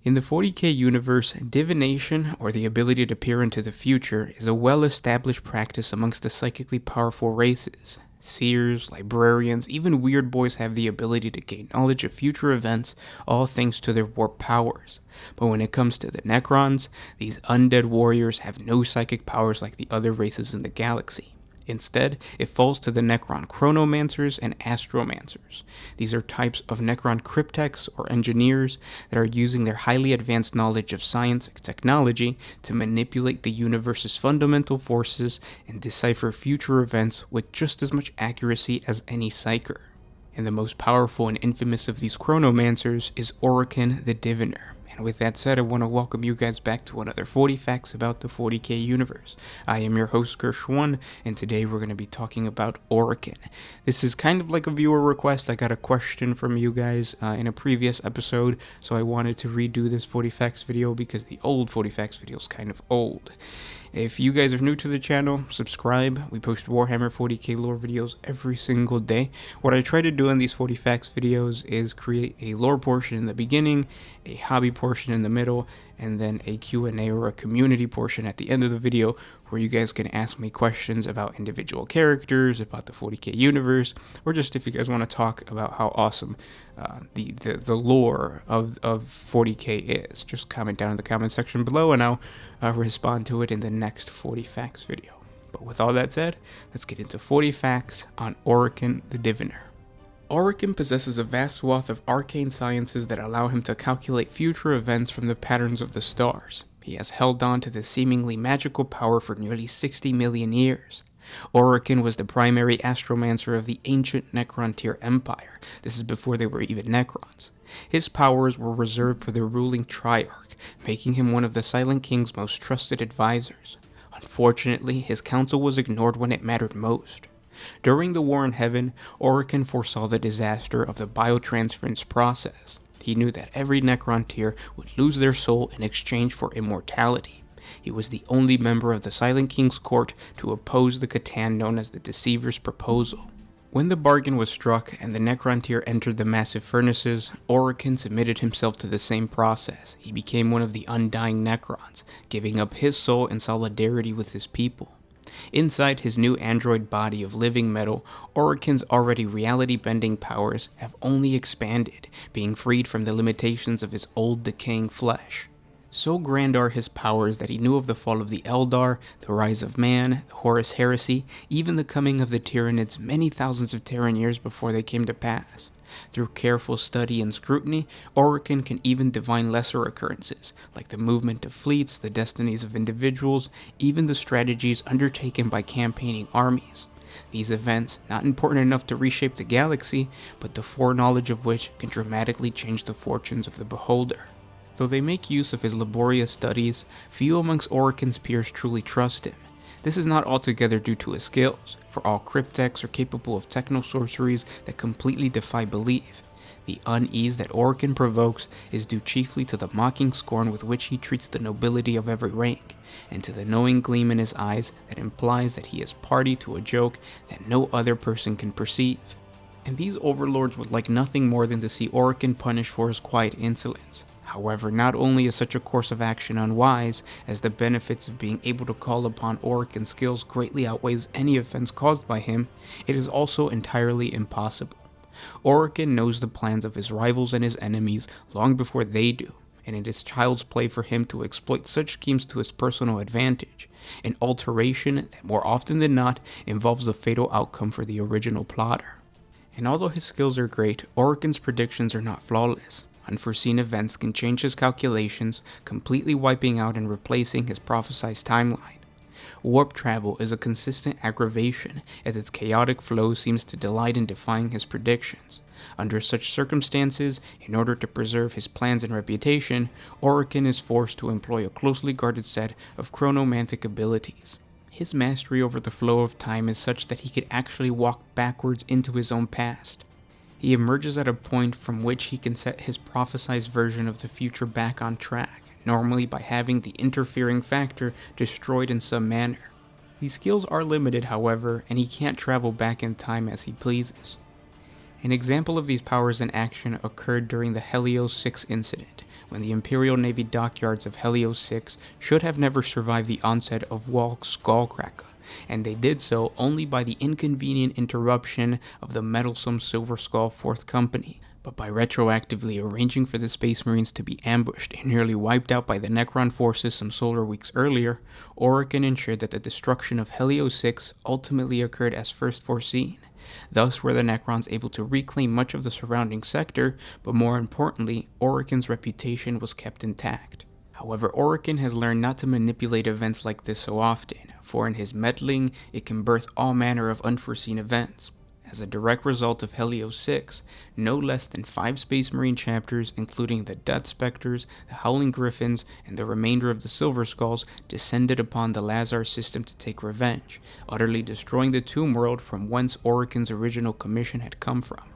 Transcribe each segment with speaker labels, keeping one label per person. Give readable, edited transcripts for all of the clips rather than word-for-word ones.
Speaker 1: In the 40K universe, divination, or the ability to peer into the future, is a well-established practice amongst the psychically powerful races. Seers, librarians, even weird boys have the ability to gain knowledge of future events, all thanks to their warp powers. But when it comes to the Necrons, these undead warriors have no psychic powers like the other races in the galaxy. Instead, it falls to the Necron Chronomancers and Astromancers. These are types of Necron cryptechs or engineers that are using their highly advanced knowledge of science and technology to manipulate the universe's fundamental forces and decipher future events with just as much accuracy as any psyker. And the most powerful and infamous of these Chronomancers is Orikan the Diviner. And with that said, I want to welcome you guys back to another 40 Facts about the 40K universe. I am your host, Gershwan, and today we're going to be talking about Orikan. This is kind of like a viewer request. I got a question from you guys in a previous episode, so I wanted to redo this 40 Facts video because the old 40 Facts video is kind of old. If you guys are new to the channel, subscribe. We post Warhammer 40K lore videos every single day. What I try to do in these 40 Facts videos is create a lore portion in the beginning, a hobby portion in the middle, and then a Q&A or a community portion at the end of the video where you guys can ask me questions about individual characters, about the 40K universe, or just if you guys want to talk about how awesome the lore of 40K is. Just comment down in the comment section below and I'll respond to it in the next 40 Facts video. But with all that said, let's get into 40 Facts on Orikan the Diviner. Orikan possesses a vast swath of arcane sciences that allow him to calculate future events from the patterns of the stars. He has held on to this seemingly magical power for nearly 60 million years. Orikan was the primary astromancer of the ancient Necron-tier empire. This is before they were even Necrons. His powers were reserved for the ruling Triarch, making him one of the Silent King's most trusted advisors. Unfortunately, his counsel was ignored when it mattered most. During the War in Heaven, Orikan foresaw the disaster of the biotransference process. He knew that every Necron-tier would lose their soul in exchange for immortality. He was the only member of the Silent King's court to oppose the Catan known as the Deceiver's proposal. When the bargain was struck and the Necron-tier entered the massive furnaces, Orikan submitted himself to the same process. He became one of the undying Necrons, giving up his soul in solidarity with his people. Inside his new android body of living metal, Orikan's already reality-bending powers have only expanded, being freed from the limitations of his old decaying flesh. So grand are his powers that he knew of the fall of the Eldar, the rise of man, the Horus Heresy, even the coming of the Tyranids many thousands of Terran years before they came to pass. Through careful study and scrutiny, Orikan can even divine lesser occurrences, like the movement of fleets, the destinies of individuals, even the strategies undertaken by campaigning armies. These events, not important enough to reshape the galaxy, but the foreknowledge of which can dramatically change the fortunes of the beholder. Though they make use of his laborious studies, few amongst Orikan's peers truly trust him. This is not altogether due to his skills, for all cryptechs are capable of techno-sorceries that completely defy belief. The unease that Orikan provokes is due chiefly to the mocking scorn with which he treats the nobility of every rank, and to the knowing gleam in his eyes that implies that he is party to a joke that no other person can perceive. And these overlords would like nothing more than to see Orikan punished for his quiet insolence. However, not only is such a course of action unwise, as the benefits of being able to call upon Orikan's skills greatly outweighs any offense caused by him, it is also entirely impossible. Orikan knows the plans of his rivals and his enemies long before they do, and it is child's play for him to exploit such schemes to his personal advantage, an alteration that more often than not involves the fatal outcome for the original plotter. And although his skills are great, Orikan's predictions are not flawless. Unforeseen events can change his calculations, completely wiping out and replacing his prophesized timeline. Warp travel is a consistent aggravation, as its chaotic flow seems to delight in defying his predictions. Under such circumstances, in order to preserve his plans and reputation, Orikan is forced to employ a closely guarded set of chronomantic abilities. His mastery over the flow of time is such that he could actually walk backwards into his own past. He emerges at a point from which he can set his prophesized version of the future back on track, normally by having the interfering factor destroyed in some manner. These skills are limited, however, and he can't travel back in time as he pleases. An example of these powers in action occurred during the Helios 6 incident, when the Imperial Navy dockyards of Helios 6 should have never survived the onset of Walk's Skullcracker, and they did so only by the inconvenient interruption of the meddlesome Silver Skull 4th Company, but by retroactively arranging for the Space Marines to be ambushed and nearly wiped out by the Necron forces some solar weeks earlier. Orikan ensured that the destruction of Helios 6 ultimately occurred as first foreseen. Thus were the Necrons able to reclaim much of the surrounding sector, but more importantly, Orikan's reputation was kept intact. However, Orikan has learned not to manipulate events like this so often, for in his meddling, it can birth all manner of unforeseen events. As a direct result of Helios 6, no less than 5 Space Marine chapters, including the Death Spectres, the Howling Griffins, and the remainder of the Silver Skulls, descended upon the Lazar system to take revenge, utterly destroying the tomb world from whence Orikan's original commission had come from.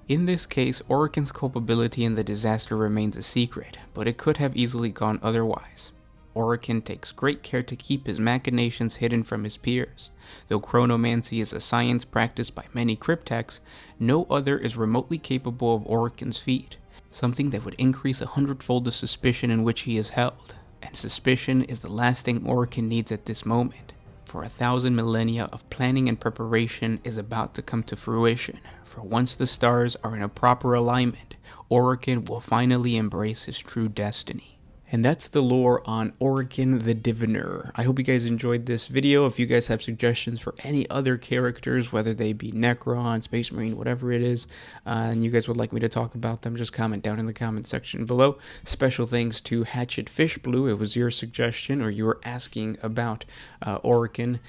Speaker 1: In this case, Orikan's culpability in the disaster remains a secret, but it could have easily gone otherwise. Orikan takes great care to keep his machinations hidden from his peers. Though chronomancy is a science practiced by many cryptechs, no other is remotely capable of Orikan's feat, something that would increase 100-fold the suspicion in which he is held. And suspicion is the last thing Orikan needs at this moment, for 1,000 millennia of planning and preparation is about to come to fruition, for once the stars are in a proper alignment, Orikan will finally embrace his true destiny. And that's the lore on Orikan the Diviner. I hope you guys enjoyed this video. If you guys have suggestions for any other characters, whether they be Necron, Space Marine, whatever it is, and you guys would like me to talk about them, just comment down in the comment section below. Special thanks to Hatchet Fish Blue. It was your suggestion, or you were asking about Orikan.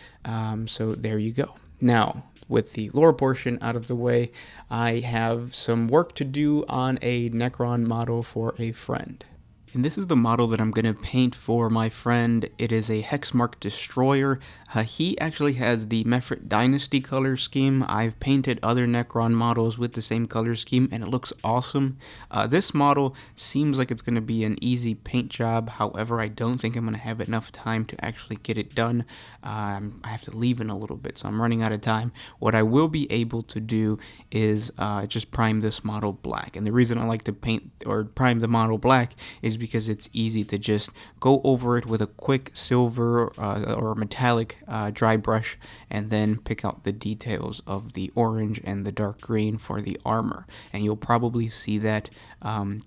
Speaker 1: So there you go. Now, with the lore portion out of the way, I have some work to do on a Necron model for a friend. And this is the model that I'm going to paint for my friend. It is a Hexmark Destroyer. He actually has the Mefrit Dynasty color scheme. I've painted other Necron models with the same color scheme, and it looks awesome. This model seems like it's going to be an easy paint job. However, I don't think I'm going to have enough time to actually get it done. I have to leave in a little bit, so I'm running out of time. What I will be able to do is just prime this model black. And the reason I like to paint or prime the model black is because it's easy to just go over it with a quick silver or metallic dry brush, and then pick out the details of the orange and the dark green for the armor. And you'll probably see that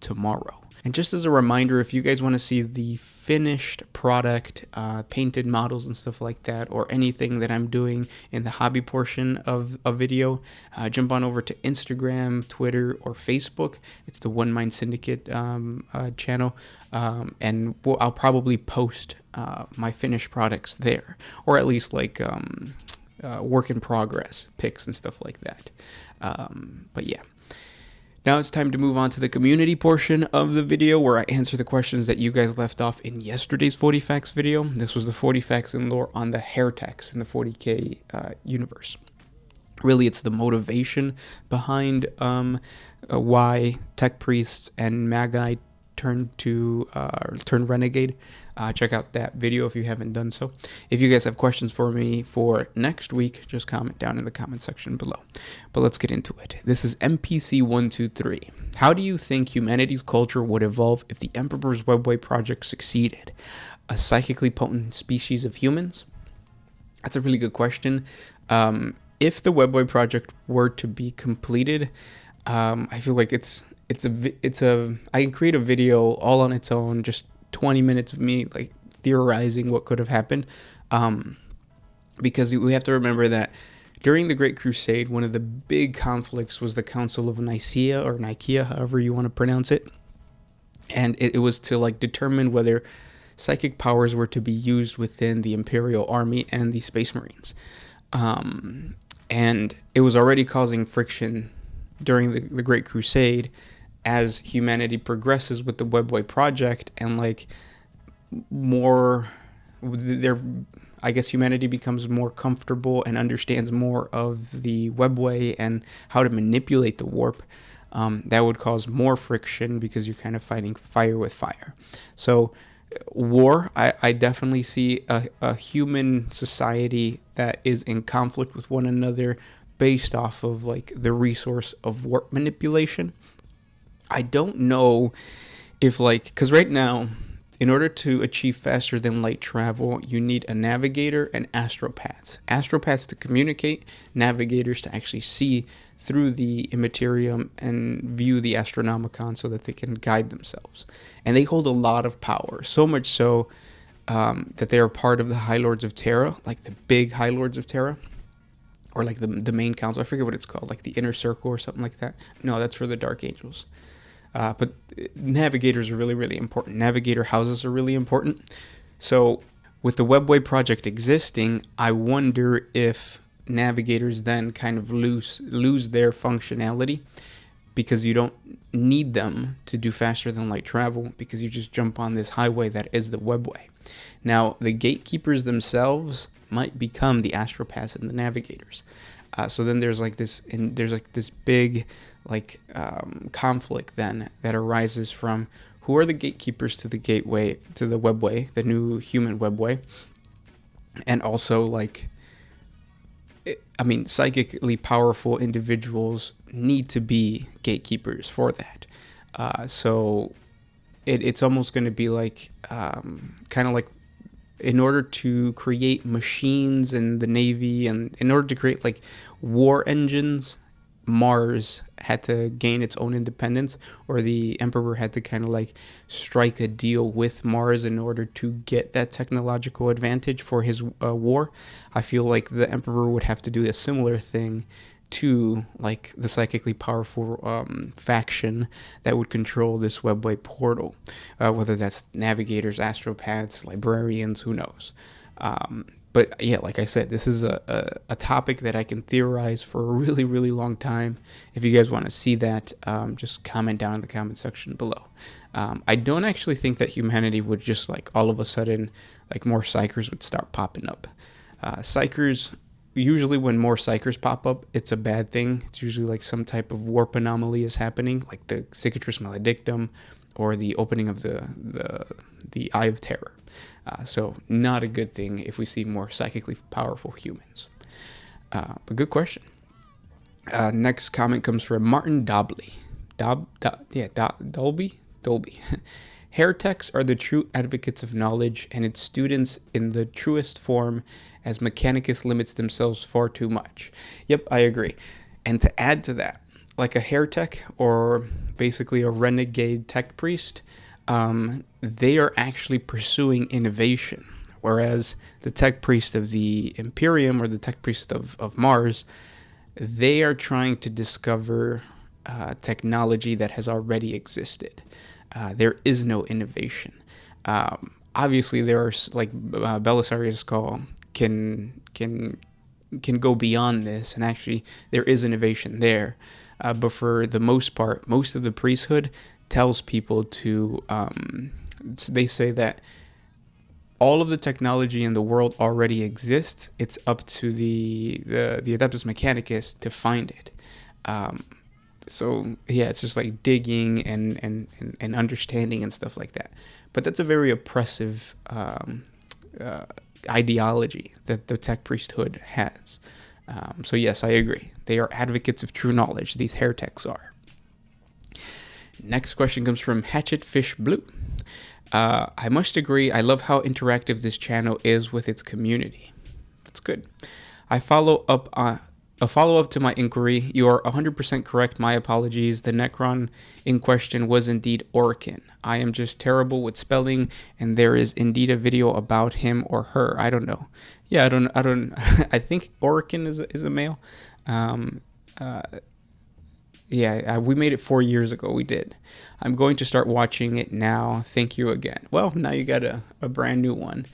Speaker 1: tomorrow. And just as a reminder, if you guys want to see the finished product, painted models and stuff like that, or anything that I'm doing in the hobby portion of a video, jump on over to Instagram, Twitter, or Facebook. It's the One Mind Syndicate channel, and I'll probably post my finished products there, or at least like work in progress pics and stuff like that. But yeah. Now it's time to move on to the community portion of the video, where I answer the questions that you guys left off in yesterday's 40 Facts video. This was the 40 Facts and lore on the Hairtechs in the 40K universe. Really, it's the motivation behind why Tech Priests and Magi turn Renegade. Check out that video if you haven't done so. If you guys have questions for me for next week, just comment down in the comment section below. But let's get into it. This is MPC123. How do you think humanity's culture would evolve if the Emperor's Webway project succeeded? A psychically potent species of humans? That's a really good question. If the Webway project were to be completed, I feel like I can create a video all on its own, just 20 minutes of me like theorizing what could have happened, because we have to remember that during the Great Crusade, one of the big conflicts was the Council of Nicaea, or Nicaea, however you want to pronounce it, and it was to like determine whether psychic powers were to be used within the Imperial Army and the Space Marines, and it was already causing friction during the Great Crusade. As humanity progresses with the Webway project, and like I guess humanity becomes more comfortable and understands more of the Webway and how to manipulate the warp, that would cause more friction because you're kind of fighting fire with fire. So war, I definitely see a human society that is in conflict with one another based off of like the resource of warp manipulation. I don't know if like, because right now, in order to achieve faster than light travel, you need a navigator and astropaths. Astropaths to communicate, navigators to actually see through the immaterium and view the astronomicon so that they can guide themselves. And they hold a lot of power, so much so that they are part of the High Lords of Terra, like the big High Lords of Terra, or like the main council. I forget what it's called, like the Inner Circle or something like that. No, that's for the Dark Angels. But navigators are really, really important. Navigator houses are really important. So with the Webway project existing, I wonder if navigators then kind of lose their functionality, because you don't need them to do faster than light travel, because you just jump on this highway that is the Webway. Now, the gatekeepers themselves might become the astropaths and the navigators. So then there's this big conflict then that arises from who are the gatekeepers to the gateway, to the Webway, the new human Webway, and also psychically powerful individuals need to be gatekeepers for that. So it's almost going to be like kind of like, in order to create machines in the Navy and in order to create like war engines, Mars had to gain its own independence, or the Emperor had to kind of like strike a deal with Mars in order to get that technological advantage for his war. I feel like the Emperor would have to do a similar thing to like the psychically powerful faction that would control this Webway portal, whether that's navigators, astropaths, librarians, who knows. But yeah, like I said, this is a topic that I can theorize for a really, really long time. If you guys want to see that, just comment down in the comment section below. I don't actually think that humanity would just like all of a sudden, like more psychers would start popping up. Psychers, usually when more psychers pop up, it's a bad thing. It's usually like some type of warp anomaly is happening, like the Cicatrice Maledictum or the opening of the Eye of Terror. So not a good thing if we see more psychically powerful humans. But good question. Next comment comes from Martin Dobley. Dolby? Hairtechs are the true advocates of knowledge and its students in the truest form, as Mechanicus limits themselves far too much. Yep, I agree. And to add to that, like a Hairtech or basically a renegade tech priest, they are actually pursuing innovation, whereas the tech priest of the Imperium or the tech priest of Mars, they are trying to discover technology that has already existed. There is no innovation. Obviously, there are like Belisarius Call can go beyond this, and actually there is innovation there. But for the most part, most of the priesthood tells people to, they say that all of the technology in the world already exists. It's up to the Adeptus Mechanicus to find it. So yeah, it's just like digging and understanding and stuff like that. But that's a very oppressive ideology that the tech priesthood has. So yes, I agree. They are advocates of true knowledge. These Hairtechs are. Next question comes from Hatchet Fish Blue. I must agree, I love how interactive this channel is with its community. That's good. A follow-up to my inquiry. You are 100% correct. My apologies. The Necron in question was indeed Orikan. I am just terrible with spelling, and there is indeed a video about him or her. I don't know. Yeah, I don't. I think Orikan is a male. We made it 4 years ago. We did. I'm going to start watching it now. Thank you again. Well, now you got a brand new one.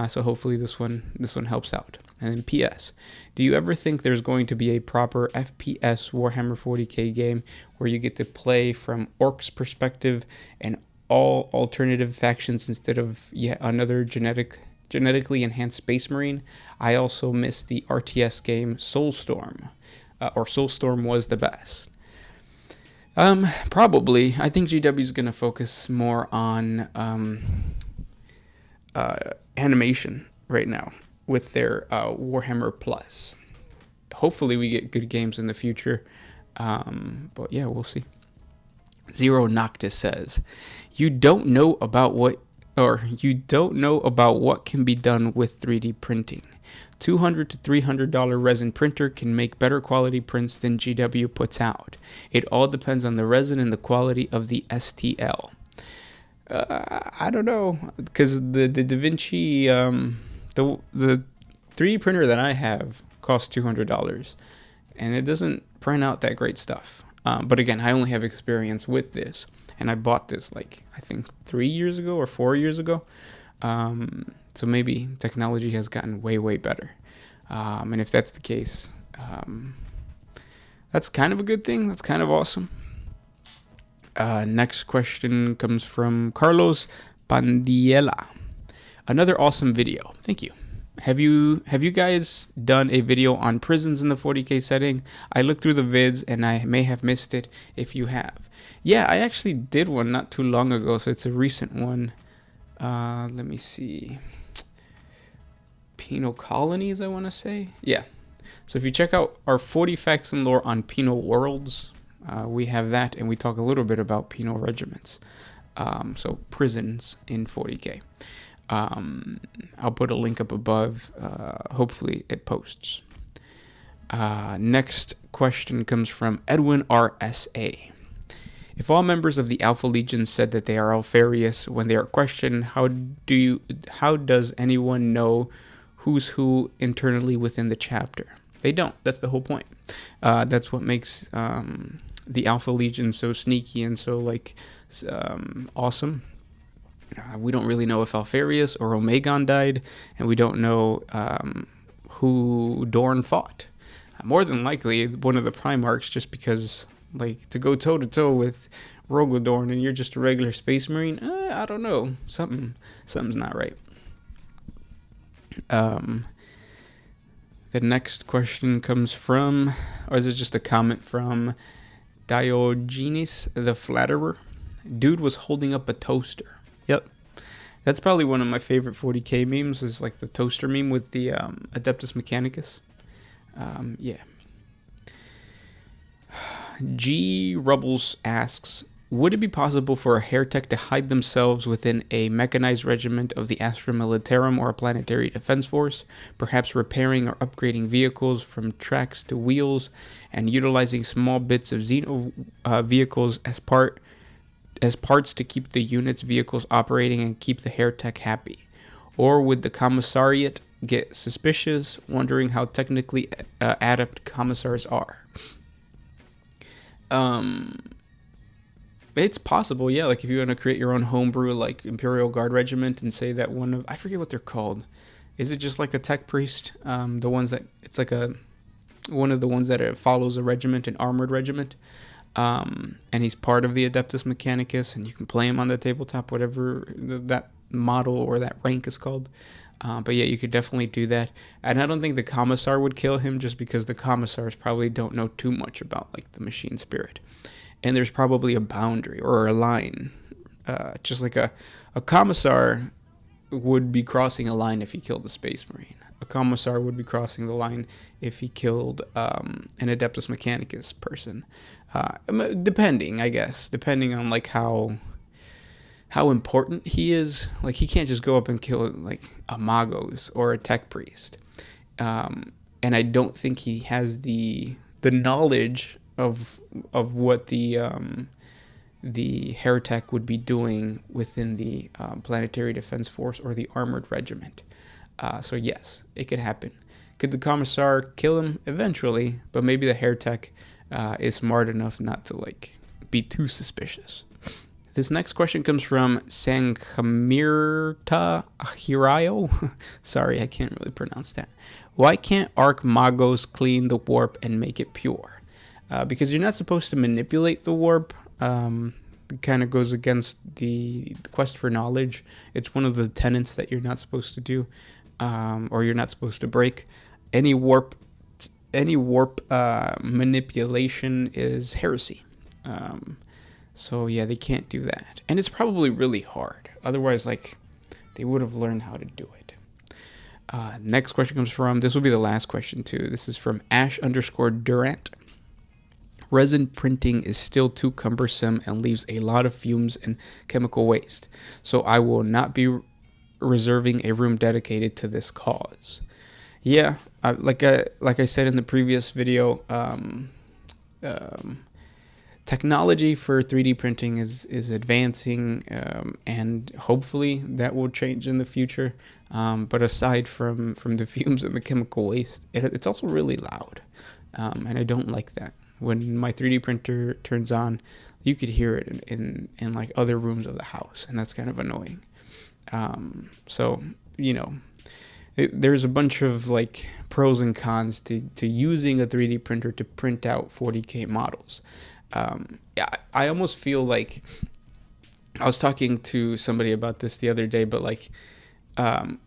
Speaker 1: So hopefully this one helps out. And then P.S. Do you ever think there's going to be a proper FPS Warhammer 40K game where you get to play from Orc's perspective and all alternative factions instead of yet another genetically enhanced Space Marine? I also missed the RTS game Soulstorm, or Soulstorm was the best. Probably. I think GW is going to focus more on animation right now with their Warhammer Plus. hopefully we get good games in the future. But yeah, we'll see. Zero Noctis says, you don't know about what can be done with 3D printing. $200 to $300 resin printer can make better quality prints than GW puts out. It all depends on the resin and the quality of the STL. I don't know, because the DaVinci, the 3D printer that I have costs $200, and it doesn't print out that great stuff. But again, I only have experience with this, and I bought this like I think 3 years ago or 4 years ago. So maybe technology has gotten way, way better. And if that's the case, that's kind of a good thing. That's kind of awesome. Next question comes from Carlos Pandiela. Another awesome video. Thank you. Have you guys done a video on prisons in the 40K setting? I looked through the vids and I may have missed it if you have. Yeah, I actually did one not too long ago, so it's a recent one. Let me see. Penal colonies, I want to say. Yeah. So if you check out our 40 facts and lore on penal worlds, we have that, and we talk a little bit about penal regiments. So prisons in 40K. I'll put a link up above. Hopefully it posts. Next question comes from Edwin RSA. If all members of the Alpha Legion said that they are Alfarius when they are questioned, how does anyone know who's who internally within the chapter? They don't. That's the whole point. That's what makes the Alpha Legion so sneaky and so awesome. We don't really know if Alfarius or Omegon died, and we don't know who Dorn fought. More than likely, one of the Primarchs, just because, to go toe-to-toe with Rogodorn and you're just a regular Space Marine, I don't know. Something's not right. The next question comes from, or is it just a comment from Diogenes the Flatterer? Dude was holding up a toaster. Yep. That's probably one of my favorite 40K memes, is like the toaster meme with the Adeptus Mechanicus. Yeah. G. Rubbles asks, would it be possible for a Hairtech to hide themselves within a mechanized regiment of the Astra Militarum or a planetary defense force, perhaps repairing or upgrading vehicles from tracks to wheels, and utilizing small bits of Xeno vehicles as parts to keep the unit's vehicles operating and keep the Hairtech happy? Or would the commissariat get suspicious, wondering how technically adept commissars are? It's possible, yeah. Like if you want to create your own homebrew, like Imperial Guard Regiment, and say that I forget what they're called. Is it just like a tech priest? The ones that it's like one of the ones that follows a regiment, an armored regiment. And he's part of the Adeptus Mechanicus, and you can play him on the tabletop, whatever that model or that rank is called. But yeah, you could definitely do that. And I don't think the commissar would kill him, just because the commissars probably don't know too much about the machine spirit. And there's probably a boundary or a line. Just like a commissar would be crossing a line if he killed a Space Marine. A commissar would be crossing the line if he killed an Adeptus Mechanicus person. Depending on how important he is. Like, he can't just go up and kill a Magos or a tech priest. And I don't think he has the knowledge of what the Hairtech would be doing within the Planetary Defense Force or the Armored Regiment. So yes, it could happen. Could the commissar kill him eventually? But maybe the Hairtech is smart enough not to be too suspicious. This next question comes from Sankamirta Hirayo. Sorry, I can't really pronounce that. Why can't Arc Magos clean the warp and make it pure? Because you're not supposed to manipulate the warp. It kind of goes against the quest for knowledge. It's one of the tenets that you're not supposed to do, or you're not supposed to break. Any warp manipulation is heresy. So yeah, they can't do that, and it's probably really hard. Otherwise, they would have learned how to do it. Next question comes from, this will be the last question too. This is from Ash_Durant. Resin printing is still too cumbersome and leaves a lot of fumes and chemical waste. So I will not be reserving a room dedicated to this cause. Yeah, like I said in the previous video, technology for 3D printing is advancing, and hopefully that will change in the future. But aside from the fumes and the chemical waste, it's also really loud, and I don't like that. When my 3D printer turns on, you could hear it in like other rooms of the house, and that's kind of annoying. So, you know, there's a bunch of like pros and cons to using a 3D printer to print out 40K models. Yeah, I almost feel like, I was talking to somebody about this the other day, but like,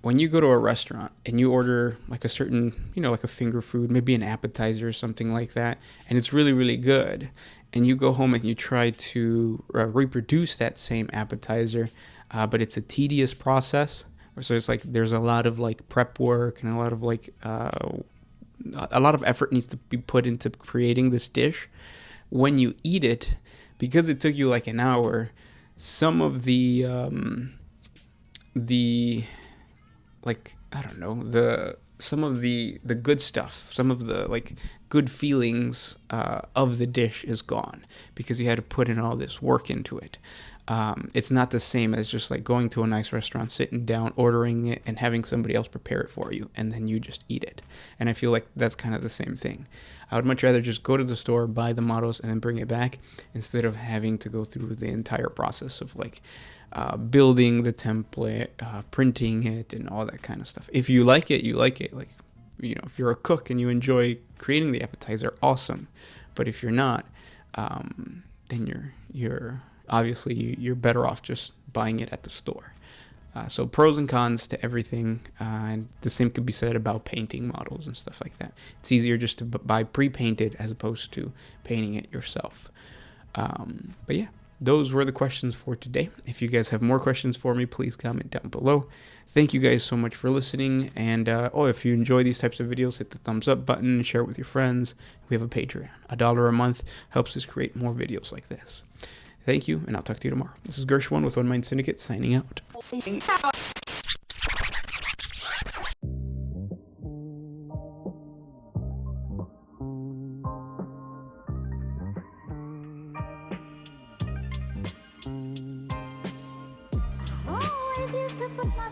Speaker 1: when you go to a restaurant and you order like a certain, like a finger food, maybe an appetizer or something like that, and it's really, really good, and you go home and you try to reproduce that same appetizer, but it's a tedious process. So it's like there's a lot of like prep work and a lot of like a lot of effort needs to be put into creating this dish. When you eat it, because it took you like an hour, some of the like, I don't know, some of the good stuff, some of the like good feelings of the dish is gone because you had to put in all this work into it. It's not the same as just like going to a nice restaurant, sitting down, ordering it, and having somebody else prepare it for you, and then you just eat it. And I feel like that's kind of the same thing. I would much rather just go to the store, buy the models, and then bring it back, instead of having to go through the entire process of like building the template, printing it, and all that kind of stuff. If you like it, you like it. Like, if you're a cook and you enjoy creating the appetizer, awesome. But if you're not, then you're obviously you're better off just buying it at the store. So pros and cons to everything, and the same could be said about painting models and stuff like that. It's easier just to buy pre-painted as opposed to painting it yourself. But yeah, those were the questions for today. If you guys have more questions for me, please comment down below. Thank you guys so much for listening, and if you enjoy these types of videos, hit the thumbs up button, share it with your friends. We have a Patreon. $1 a month helps us create more videos like this. Thank you, and I'll talk to you tomorrow. This is Gersh1 with One Mind Syndicate, signing out.
Speaker 2: Oh, I used to put my